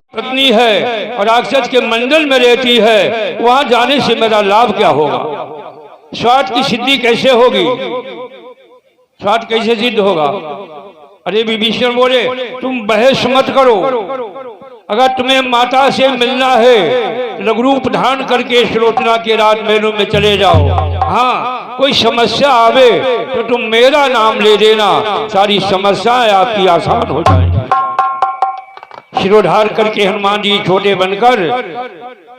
पत्नी है और राक्षस के मंडल में रहती है, वहां जाने से मेरा लाभ क्या होगा? स्वार्थ की सिद्धि कैसे होगी? स्वार्थ कैसे सिद्ध होगा? अरे विभीषण बोले तुम बहस मत करो, अगर तुम्हें माता से मिलना है लघुरूप धारण करके सुलोचना के राज महलों में चले जाओ। हाँ, कोई समस्या आवे तो तुम मेरा नाम ले देना, सारी समस्याएं आपकी आसान हो जाएंगी। शिरोधार करके हनुमान जी छोटे बनकर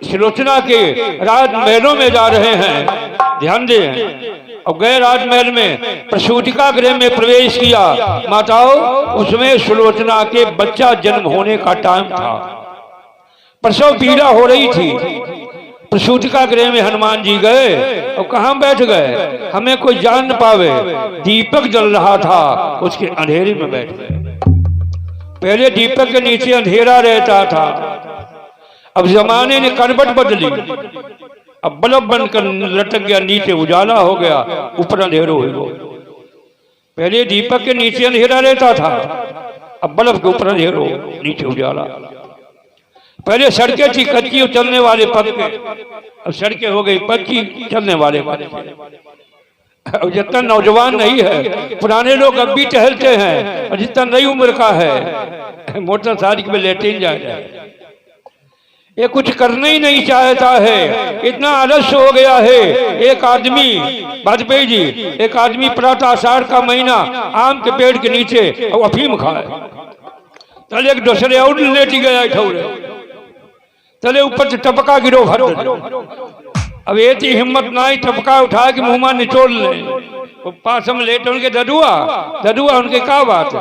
सुलोचना के राजमहलों में जा रहे हैं। ध्यान दें, और गए राजमहल में प्रसूतिका गृह में प्रवेश किया। माताओं, उसमें सुलोचना के बच्चा जन्म होने का टाइम था, प्रसव पीड़ा हो रही थी। प्रसूतिका गृह में हनुमान जी गए और कहाँ बैठ गए? हमें कोई जान न पावे। दीपक जल रहा था, उसके अंधेरे में बैठ गए। पहले दीपक के नीचे अंधेरा रहता था, अब जमाने ने करवट बदली, अब बल्ब बनकर लटक गया, नीचे उजाला हो गया, ऊपर अंधेरा हो गया। पहले दीपक के नीचे अंधेरा रहता था, अब बल्ब के ऊपर अंधेरा, नीचे उजाला। पहले सड़कें थी कच्ची चलने वाले पक्के, अब सड़कें हो गई पक्की चलने वाले पक्के। और जितना नौजवान नहीं है, पुराने लोग अब भी टहलते हैं, और जितना नई उम्र का है मोटरसाइकिल में लेटे ही जाए। ये कुछ करना ही नहीं चाहता है, इतना आलस्य हो गया है। एक आदमी, वाजपेयी जी, एक आदमी प्रातः आषाढ़ का महीना आम के पेड़ के नीचे और अफीम खाए, तले एक दूसरे और लेटी गया ठौरे, तले ऊपर से टपका गिरो भर। अब ये थी हिम्मत ना ही टपका उठा के मुंह में निचोड़ ले। पास में लेट उनके ददुआ उनके क्या बात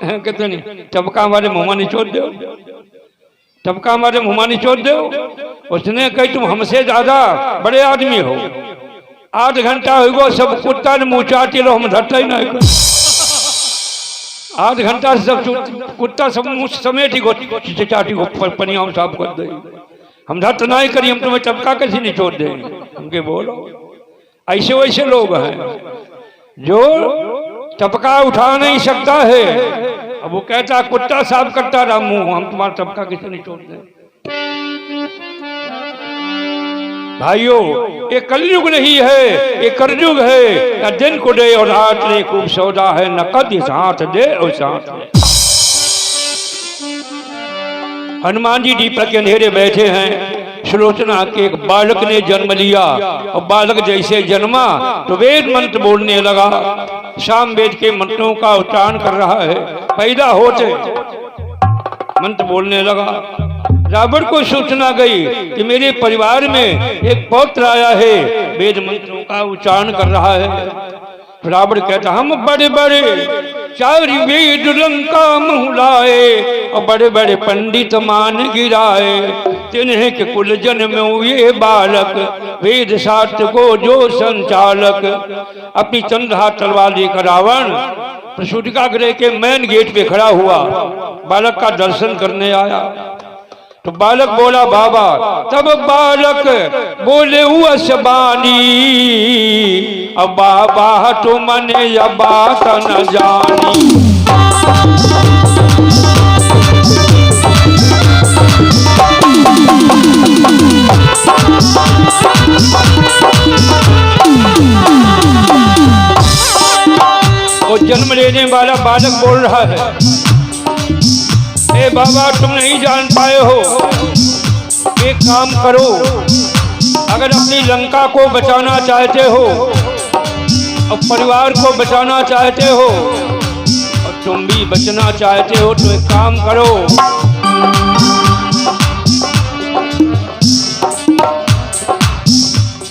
है? कहते नहीं, टपका हमारे मुंह में निचोड़ दो, टपका हमारे मुंह में निचोड़ दो। उसने कही तुम हमसे ज्यादा बड़े आदमी हो, 8 घंटा हो सब कुत्ता ने मुँह चाटी लो, हम धरता ही नहीं। 8 घंटा से सब कुत्ता सब मुँह समेट ही चाटी को पनिया साफ कर दे, हम धरत नहीं करी, हम तुम्हें टपका कैसे निचोड़ देंगे? उनके बोलो, ऐसे वैसे लोग हैं जो टपका उठा नहीं सकता है। अब वो कहता कुत्ता साफ करता रहा मुंह, हम तुम्हारा टपका कैसे निचोड़ दें? भाइयों, ये कलयुग नहीं है, ये करयुग है। न दिन को दे और रात ले खूब सौदा है, न कद साथ दे और साथ ले। हनुमान जी दीपक के अंधेरे बैठे हैं। सुलोचना के एक बालक ने जन्म लिया, और बालक जैसे जन्मा तो वेद मंत्र बोलने लगा। साम वेद के मंत्रों का उच्चारण कर रहा है। पैदा होते मंत्र बोलने लगा। रावण को सूचना गई कि मेरे परिवार में एक पौत्र आया है, वेद मंत्रों का उच्चारण कर रहा है। रावण कहता हम बड़े बड़े 4 वेद लंका महलाए, और बड़े बड़े पंडित मान गिराए। तिन्हें के कुल जन्म ये बालक, वेद शास्त्र को जो संचालक। अपनी चंद्रहा तलवार लेकर रावण प्रसूतिका गृह के मेन गेट पे खड़ा हुआ, बालक का दर्शन करने आया। तो बालक बोला बाबा, तब बालक बोले असबानी, अब बाबा तो मने या बात न जानी। वो जन्म लेने वाला बालक बोल रहा है, ए बाबा तुम नहीं जान पाए हो, एक काम करो, अगर अपनी लंका को बचाना चाहते हो और परिवार को बचाना चाहते हो और तुम भी बचना चाहते हो तो एक काम करो,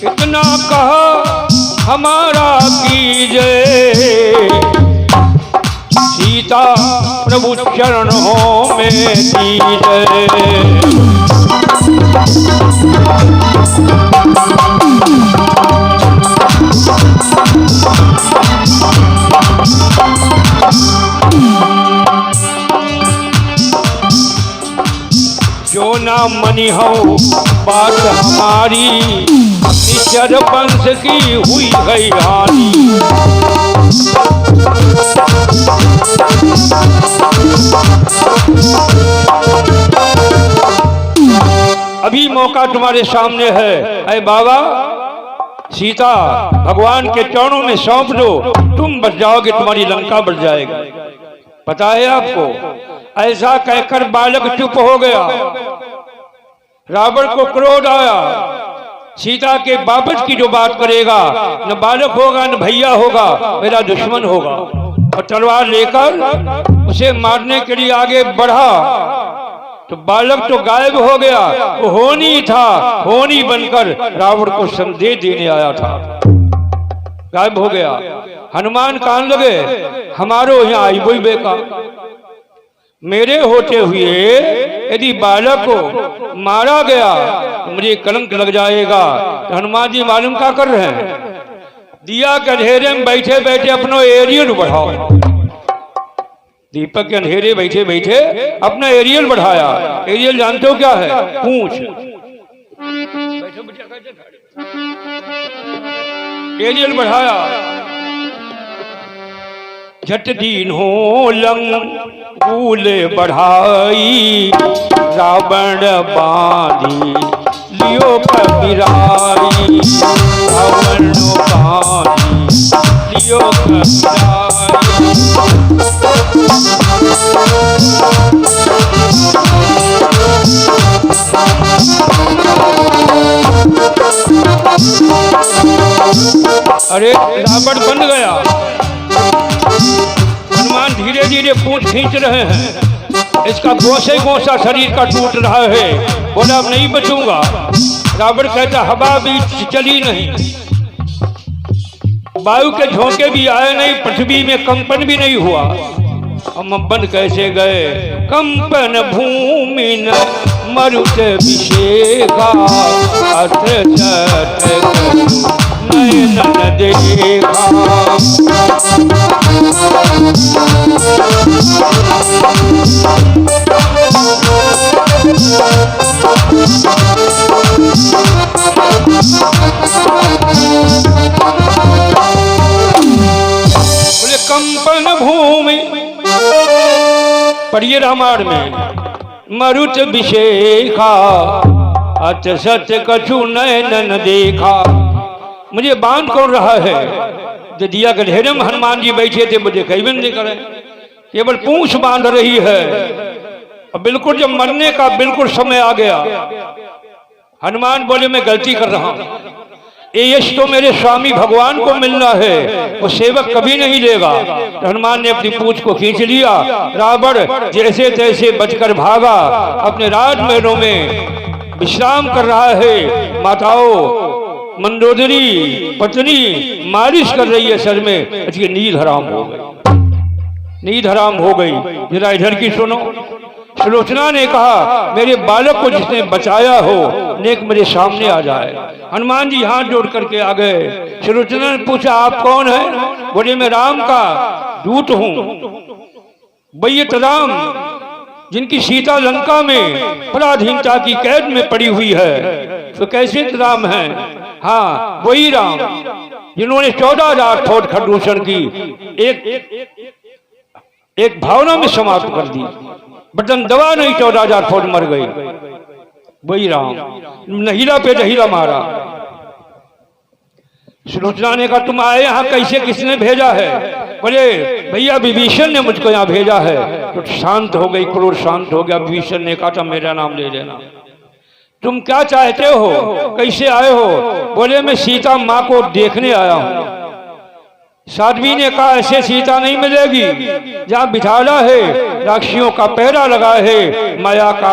इतना कहा हमारा कीजिए, सीता प्रभु चरणों में दीजिए। जो ना मन मानी हो बात हमारी, निश्चर वंश की हुई है हानि। अभी मौका तुम्हारे सामने है, अरे बाबा सीता भगवान के चरणों में सौंप दो, तुम बच जाओगे, तुम्हारी लंका बच जाएगी। पता है आपको? ऐसा कहकर बालक चुप हो गया। रावण को क्रोध आया, सीता के बाबत की जो बात करेगा, न बालक होगा न भैया होगा, मेरा दुश्मन होगा। और तलवार लेकर उसे मारने के लिए आगे बढ़ा तो बालक तो गायब हो गया। वो होनी था, होनी बनकर रावण को संदेश देने आया था, गायब हो गया। हनुमान कान लगे, हमारो यहाँ आई बोई बेका, मेरे होते हुए यदि बालक को मारा गया तो मुझे कलंक लग जाएगा। तो हनुमान जी मालूम क्या कर रहे हैं? दिया के अंधेरे में बैठे बैठे अपना एरियल बढ़ाओ। दीपक के अंधेरे बैठे बैठे अपना एरियल बढ़ाया। एरियल जानते हो क्या है? पूंछ। एरियल बढ़ाया, झट दीन हो लंगूल बढ़ाई, रावण बांधी लियो कबीराई, रावण बांधी लियो कबीराई। अरे रावण बन गया। हनुमान धीरे धीरे पूंछ खींच रहे हैं, इसका गोसे गोसा शरीर का टूट रहा है। बोला अब नहीं बचूंगा। रावण कहता हवा भी चली नहीं, वायु के झोंके भी आए नहीं, पृथ्वी में कंपन भी नहीं हुआ। हम बन कैसे गए? कंपन भूमि न मरुत विषेका, अत्र नयन देखा। बोले कंपन भूमि पढ़िए रामायण में, मरुत विषेखा, अत सत्य कछु नयन देखा। मुझे बांध कौन रहा है? जो दिया गढ़ेरे में हनुमान जी बैठे थे, मुझे कई नहीं करे, केवल पूंछ बांध रही है। और बिल्कुल जब मरने का बिल्कुल समय आ गया, हनुमान बोले मैं गलती कर रहा हूं, ये यश तो मेरे स्वामी भगवान को मिलना है, वो सेवक कभी नहीं लेगा। तो हनुमान ने अपनी पूंछ को खींच लिया। रावण जैसे तैसे बचकर भागा, अपने राजमहलों में विश्राम कर रहा है। माताओं मंदोदरी पत्नी मालिश कर रही है सर में, इसकी नींद हराम हो गई, नींद हराम हो गई। जरा इधर की सुनो। सुलोचना ने कहा मेरे बालक को जिसने बचाया हो, नेक मेरे सामने आ जाए। हनुमान जी हाथ जोड़ करके आ गए। सुलोचना ने पूछा आप कौन है? बोले मैं राम का दूत हूं, बैयत राम, जिनकी सीता लंका में पराधीनता की कैद में पड़ी हुई है। तो कैसे राम है? हाँ वही राम जिन्होंने 14,000 फौज खरदूषण की एक भावना में समाप्त कर दी। बटन दवा नहीं, 14,000 फौज मर गई। वही राम, नहीला पे दहीला मारा। सुलोचना ने कहा तुम आए यहाँ कैसे, किसने भेजा है? बोले भैया विभीषण ने मुझको यहाँ भेजा है। तो शांत हो गई, क्रोध शांत हो गया। विभीषण ने कहा था मेरा नाम ले लेना। तुम क्या चाहते हो, कैसे आए हो? बोले मैं सीता माँ को देखने आया हूँ। साध्वी ने कहा ऐसे सीता नहीं मिलेगी, जहाँ बिठाला है राक्षियों का पहरा लगा है, माया का